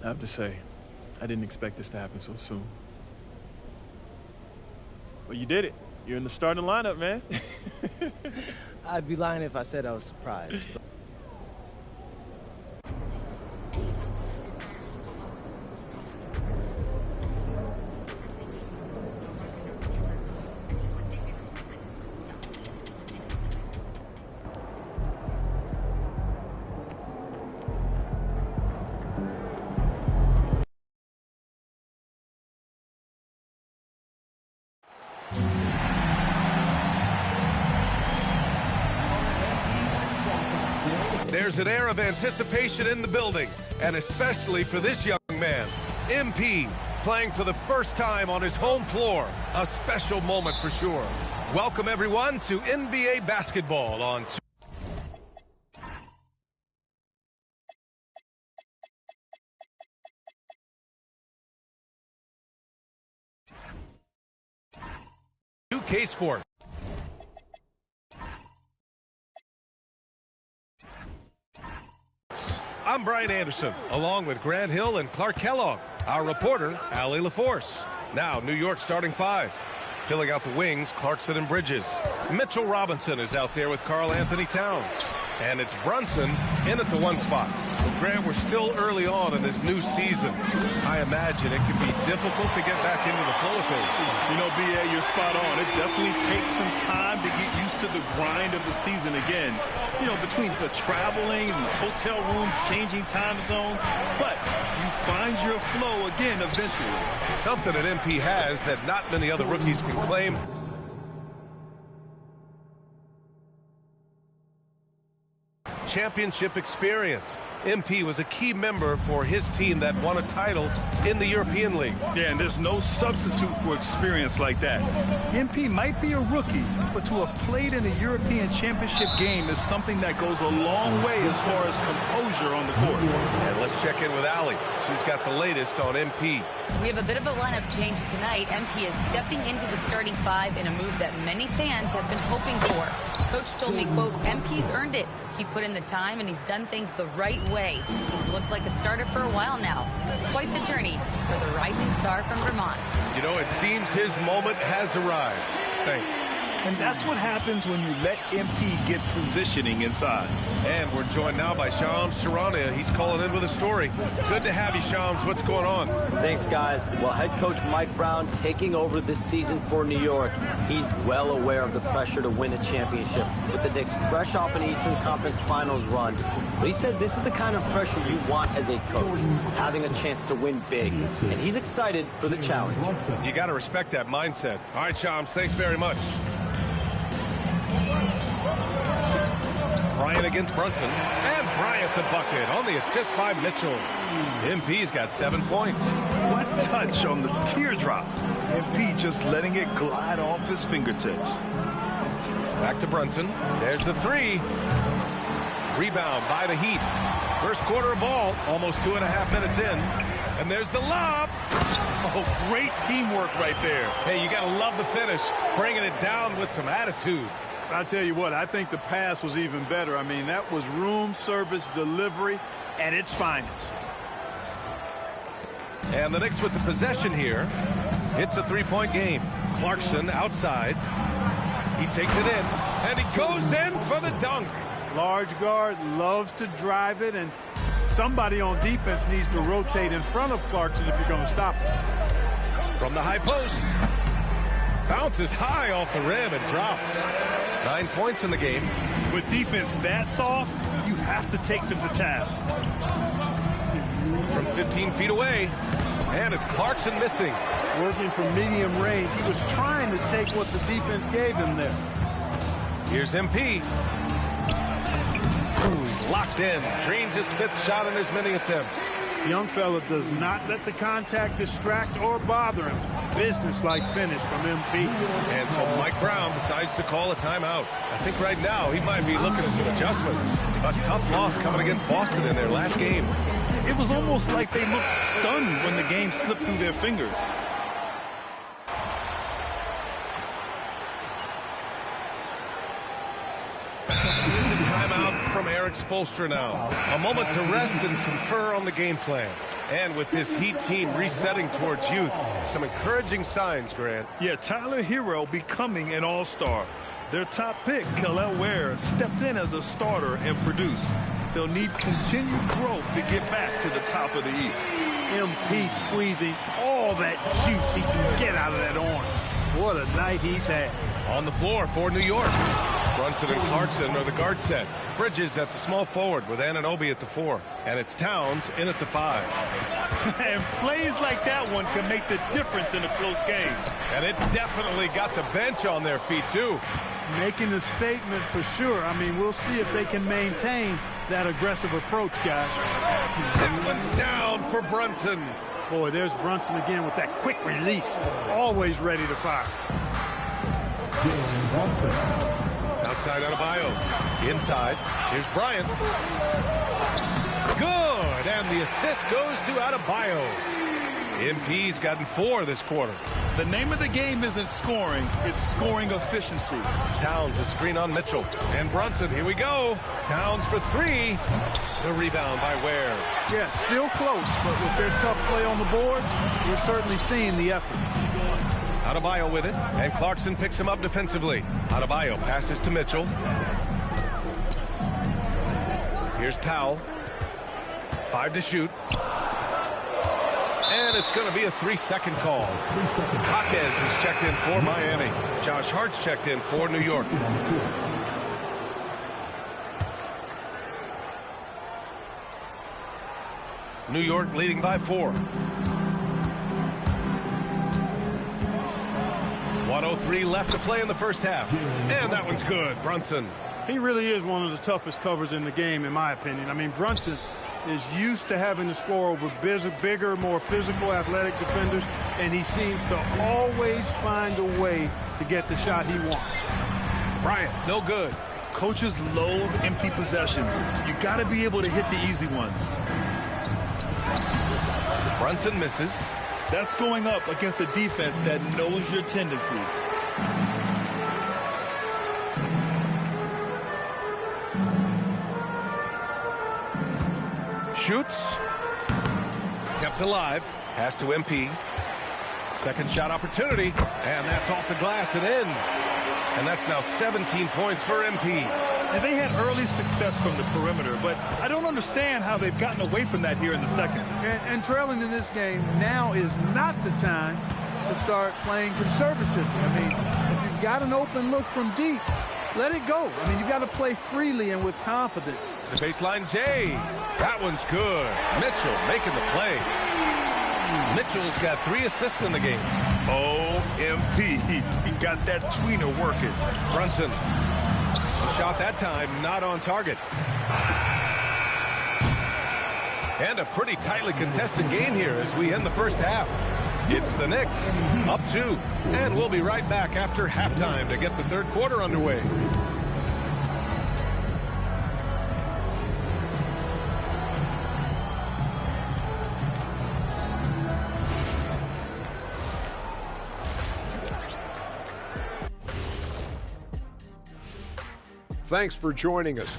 I have to say, I didn't expect this to happen so soon. Well, you did it. You're in the starting lineup, man. I'd be lying if I said I was surprised. There's an air of anticipation in the building, and especially for this young man, MP, playing for the first time on his home floor. A special moment for sure. Welcome, everyone, to NBA basketball on K Sport. I'm Brian Anderson, along with Grant Hill and Clark Kellogg. Our reporter, Allie LaForce. Now, New York starting five. Filling out the wings, Clarkson and Bridges. Mitchell Robinson is out there with Karl Anthony Towns. And it's Brunson in at the one spot. Well, Grant, we're still early on in this new season. I imagine it can be difficult to get back into the flow of things. You know, B.A., you're spot on. It definitely takes some time to get used to the grind of the season again. You know, between the traveling, the hotel rooms, changing time zones. But you find your flow again eventually. Something that MP has that not many other rookies can claim. Championship experience. MP was a key member for his team that won a title in the European League. Yeah, and there's no substitute for experience like that. MP might be a rookie, but to have played in a European Championship game is something that goes a long way as far as composure on the court. And let's check in with Allie. She's got the latest on MP. We have a bit of a lineup change tonight. MP is stepping into the starting five in a move that many fans have been hoping for. Coach told me, quote, MP's earned it. He put in the time and he's done things the right way. He's looked like a starter for a while now. It's quite the journey for the rising star from Vermont. You know, it seems his moment has arrived. Thanks. And that's what happens when you let MP get positioning inside. And we're joined now by Shams Charania. He's calling in with a story. Good to have you, Shams. What's going on? Thanks, guys. Well, head coach Mike Brown taking over this season for New York. He's well aware of the pressure to win a championship, with the Knicks fresh off an Eastern Conference Finals run. But he said this is the kind of pressure you want as a coach, having a chance to win big. And he's excited for the challenge. You got to respect that mindset. All right, Shams, thanks very much. Bryant against Brunson, and Bryant the bucket on the assist by Mitchell. MP's got 7 points. What touch on the teardrop. MP just letting it glide off his fingertips. Back to Brunson. There's the three. Rebound by the Heat. First quarter of ball, almost 2.5 minutes in. And there's the lob. Oh, great teamwork right there. Hey, you got to love the finish. Bringing it down with some attitude. I'll tell you what, I think the pass was even better. I mean, that was room service delivery at its finest. And the Knicks with the possession here. It's a three-point game. Clarkson outside. He takes it in, and he goes in for the dunk. Large guard loves to drive it, and somebody on defense needs to rotate in front of Clarkson if you're going to stop him. From the high post. Bounces high off the rim and drops. 9 points in the game. With defense that soft, you have to take them to task. From 15 feet away. And it's Clarkson missing. Working from medium range. He was trying to take what the defense gave him there. Here's MP. Ooh, he's locked in. Drains his 5th shot in as many attempts. Young fella does not let the contact distract or bother him. Business-like finish from MP. And so Mike Brown decides to call a timeout. I think right now he might be looking at some adjustments. A tough loss coming against Boston in their last game. It was almost like they looked stunned when the game slipped through their fingers. Timeout from Eric Spoelstra now. A moment to rest and confer on the game plan. And with this Heat team resetting towards youth, some encouraging signs, Grant. Yeah, Tyler Hero becoming an all-star. Their top pick, Kel'el Ware, stepped in as a starter and produced. They'll need continued growth to get back to the top of the East. MP squeezing all that juice he can get out of that arm. What a night he's had. On the floor for New York. Brunson and Clarkson are the guard set. Bridges at the small forward with Anunoby at the 4. And it's Towns in at the 5. And plays like that one can make the difference in a close game. And it definitely got the bench on their feet, too. Making a statement for sure. I mean, we'll see if they can maintain that aggressive approach, guys. That one's down for Brunson. Boy, there's Brunson again with that quick release. Always ready to fire. Outside Adebayo. Inside. Here's Bryant. Good. And the assist goes to Adebayo. MP's gotten 4 this quarter. The name of the game isn't scoring, it's scoring efficiency. Towns a screen on Mitchell. And Brunson, here we go. Towns for 3. The rebound by Ware. Yeah, still close, but with their tough play on the boards, we're certainly seeing the effort. Adebayo with it, and Clarkson picks him up defensively. Adebayo passes to Mitchell. Here's Powell. 5 to shoot. And it's going to be a 3-second call. Jaquez is checked in for Miami. Josh Hart's checked in for New York. New York leading by 4. 1:03 left to play in the first half. And that one's good. Brunson. He really is one of the toughest covers in the game, in my opinion. I mean, Brunson is used to having to score over bigger, more physical, athletic defenders, and he seems to always find a way to get the shot he wants. Bryant, no good. Coaches loathe empty possessions. You got to be able to hit the easy ones. Brunson misses. That's going up against a defense that knows your tendencies. Shoots. Kept alive. Pass to MP. Second shot opportunity. And that's off the glass and in. And that's now 17 points for MP. And they had early success from the perimeter, but I don't understand how they've gotten away from that here in the second. And trailing in this game, now is not the time to start playing conservatively. I mean, if you've got an open look from deep, let it go. I mean, you've got to play freely and with confidence. The baseline J. That one's good. Mitchell making the play. Mitchell's got 3 assists in the game. OMP. He got that tweener working. Brunson. Shot that time, not on target. And a pretty tightly contested game here as we end the first half. It's the Knicks, up 2. And we'll be right back after halftime to get the third quarter underway. Thanks for joining us.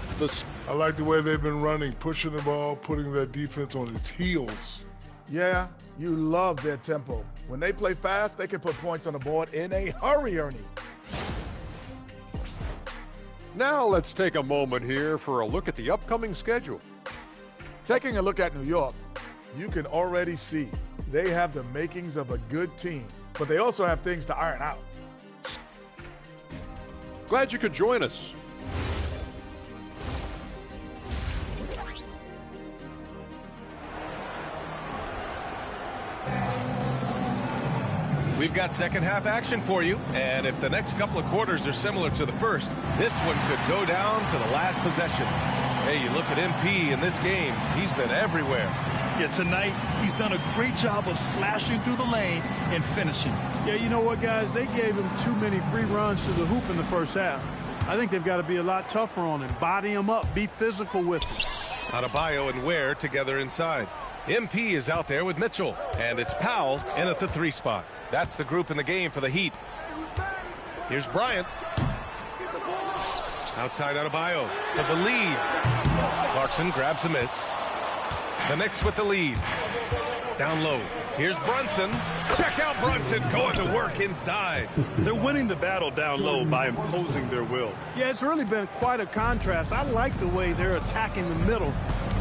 I like the way they've been running, pushing the ball, putting their defense on its heels. Yeah, you love their tempo. When they play fast, they can put points on the board in a hurry, Ernie. Now let's take a moment here for a look at the upcoming schedule. Taking a look at New York, you can already see they have the makings of a good team, but they also have things to iron out. Glad you could join us. We've got second half action for you, and if the next couple of quarters are similar to the first, this one could go down to the last possession. Hey, you look at MP in this game, he's been everywhere. Yeah, tonight, he's done a great job of slashing through the lane and finishing. Yeah, you know what, guys? They gave him too many free runs to the hoop in the first half. I think they've got to be a lot tougher on him. Body him up. Be physical with him. Adebayo and Ware together inside. MP is out there with Mitchell, and it's Powell in at the 3 spot. That's the group in the game for the Heat. Here's Bryant. Outside Adebayo for the lead. Clarkson grabs a miss. The Knicks with the lead. Down low. Here's Brunson. Check out Brunson going to work inside. They're winning the battle down low by imposing their will. Yeah, it's really been quite a contrast. I like the way they're attacking the middle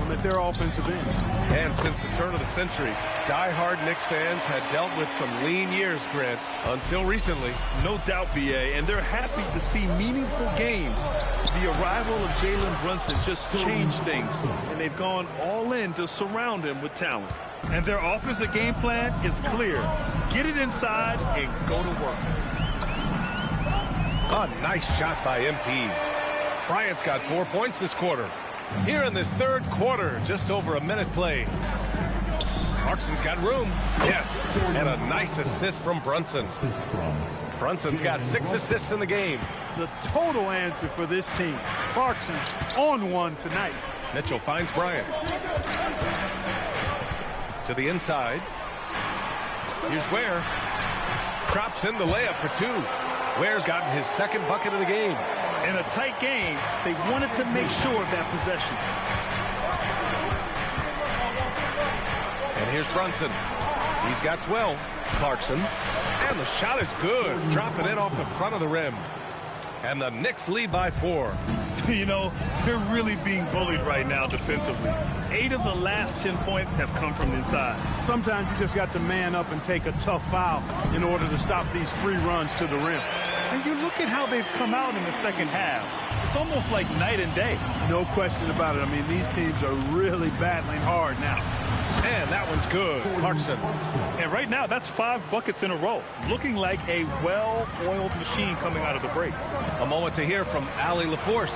at their offensive end. And since the turn of the century, die-hard Knicks fans had dealt with some lean years, Grant, until recently. No doubt, B.A., and they're happy to see meaningful games. The arrival of Jalen Brunson just changed things, and they've gone all in to surround him with talent. And their offensive game plan is clear. Get it inside and go to work. A nice shot by MP. Bryant's got 4 points this quarter. Here in this third quarter, just over a minute played. Clarkson's got room. Yes, and a nice assist from Brunson. Brunson's got 6 assists in the game. The total answer for this team. Clarkson on one tonight. Mitchell finds Bryant. To the inside. Here's Ware. Drops in the layup for 2. Ware's gotten his second bucket of the game. In a tight game, they wanted to make sure of that possession. And here's Brunson. He's got 12. Clarkson. And the shot is good. Dropping it off the front of the rim. And the Knicks lead by 4. You know, they're really being bullied right now defensively. 8 of the last 10 points have come from inside. Sometimes you just got to man up and take a tough foul in order to stop these free runs to the rim. And you look at how they've come out in the second half. It's almost like night and day. No question about it. I mean, these teams are really battling hard now. And that one's good. Clarkson. And right now, that's 5 buckets in a row. Looking like a well-oiled machine coming out of the break. A moment to hear from Allie LaForce.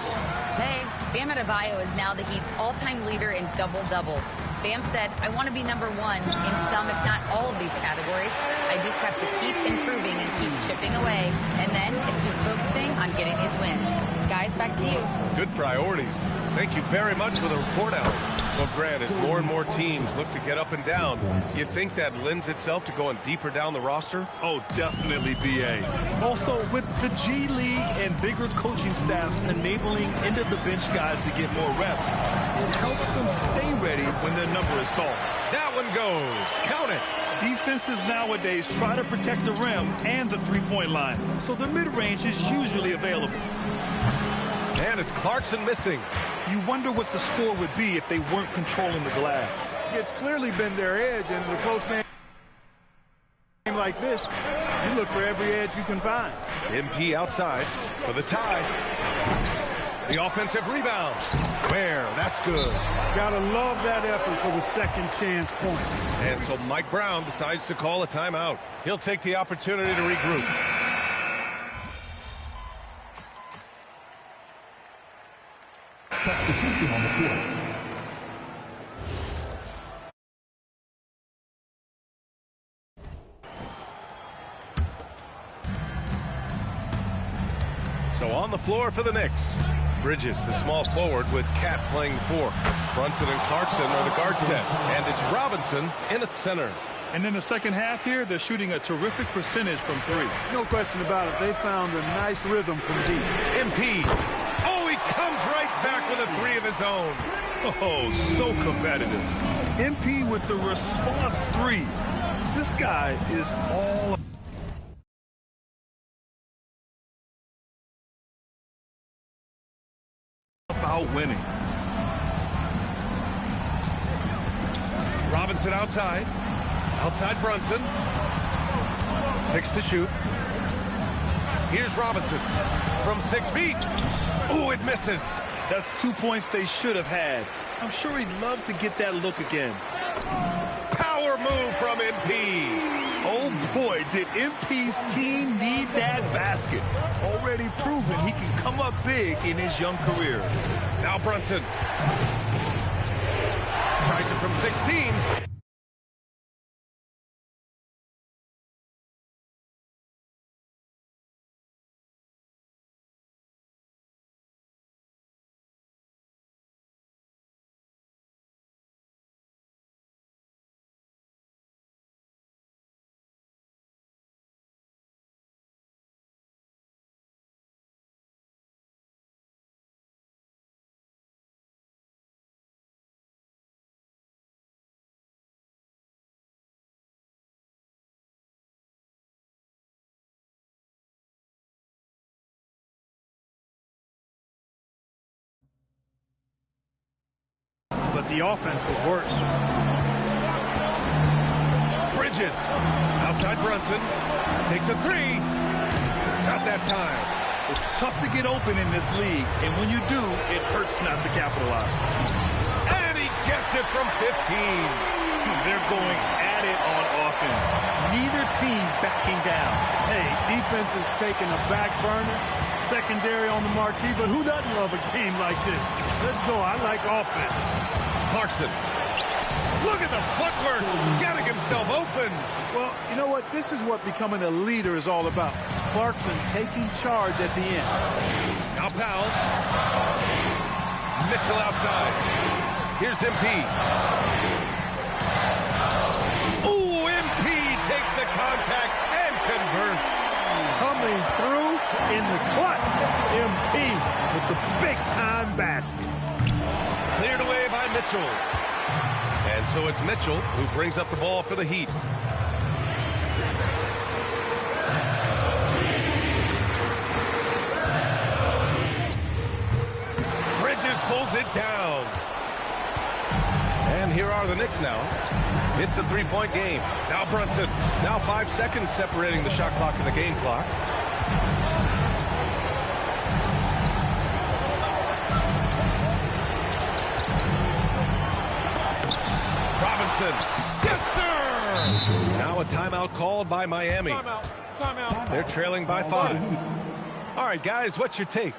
Hey, Bam Adebayo is now the Heat's all-time leader in double-doubles. Bam said, I want to be number 1 in some, if not all of these categories. I just have to keep improving and keep chipping away. And then it's just focusing on getting these wins. Guys, back to you. Good priorities. Thank you very much for the report, Allie. Well, Grant, as more and more teams look to get up and down, you think that lends itself to going deeper down the roster? Oh, definitely, B.A. Also, with the G League and bigger coaching staffs enabling end-of-the-bench guys to get more reps, it helps them stay ready when their number is called. That one goes. Count it. Defenses nowadays try to protect the rim and the three-point line, so the mid-range is usually available. And it's Clarkson missing. You wonder what the score would be if they weren't controlling the glass. It's clearly been their edge, and in a close game like this, you look for every edge you can find. MP outside for the tie. The offensive rebound. Ware, that's good. Gotta love that effort for the second chance point. And so Mike Brown decides to call a timeout. He'll take the opportunity to regroup. Substitution on the court. So on the floor for the Knicks. Bridges, the small forward, with Cat playing 4. Brunson and Clarkson are the guard set. And it's Robinson in at center. And in the second half here, they're shooting a terrific percentage from 3. No question about it. They found a nice rhythm from deep. MP. Oh, he comes right back with a 3 of his own. Oh, so competitive. MP with the response 3. This guy is all about winning. Robinson outside. Outside Brunson. 6 to shoot. Here's Robinson from 6 feet. Ooh, it misses. That's 2 points they should have had. I'm sure he'd love to get that look again. Power move from MP. Oh boy, did MP's team need that basket. Already proven he can come up big in his young career. Now Brunson. Tries it from 16. but the offense was worse. Bridges, outside Brunson, takes a three. Not that time. It's tough to get open in this league, and when you do, it hurts not to capitalize. And he gets it from 15. They're going at it on offense. Neither team backing down. Hey, defense is taking a back burner, secondary on the marquee, but who doesn't love a game like this? Let's go. I like offense. Clarkson. Look at the footwork, getting himself open. Well, you know what? This is what becoming a leader is all about. Clarkson taking charge at the end. Now Powell. Mitchell outside. Here's MP. Ooh, MP takes the contact and converts. Coming through in the clutch. MP with the big-time basket. Cleared away by Mitchell. And so it's Mitchell who brings up the ball for the Heat. Bridges pulls it down. And here are the Knicks now. It's a three-point game. Now Brunson. Now 5 seconds separating the shot clock and the game clock. Robinson. Yes, sir! Now a timeout called by Miami. Timeout. They're trailing by 5. All right, guys, what's your take?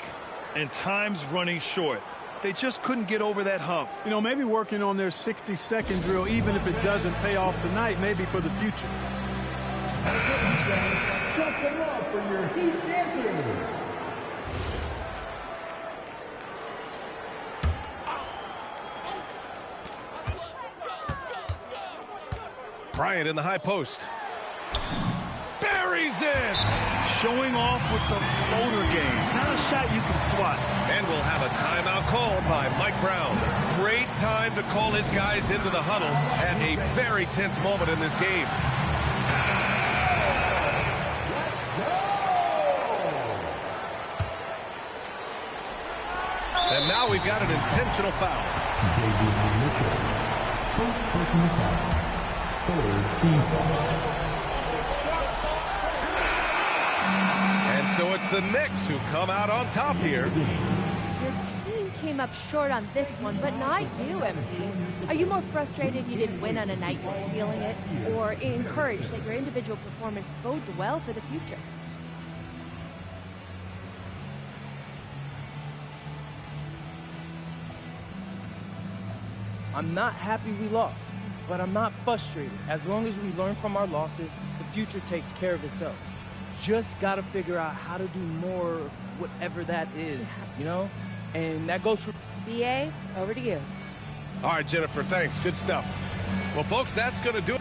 And time's running short. They just couldn't get over that hump. You know, maybe working on their 60-second drill, even if it doesn't pay off tonight, maybe for the future. Just them up for your Heat dancing. Bryant in the high post. Buries it! Showing off with the floater game. Not a shot you can swat. And we'll have a timeout called by Mike Brown. Great time to call his guys into the huddle at a very tense moment in this game. And now we've got an intentional foul. First personal foul. Third team foul. And so it's the Knicks who come out on top here. Your team came up short on this one, but not you, MP. Are you more frustrated you didn't win on a night you're feeling it, or encouraged that your individual performance bodes well for the future? I'm not happy we lost, but I'm not frustrated. As long as we learn from our losses, the future takes care of itself. Just gotta figure out how to do more, whatever that is, you know? And that goes for... BA, over to you. All right, Jennifer, thanks. Good stuff. Well, folks, that's going to do it.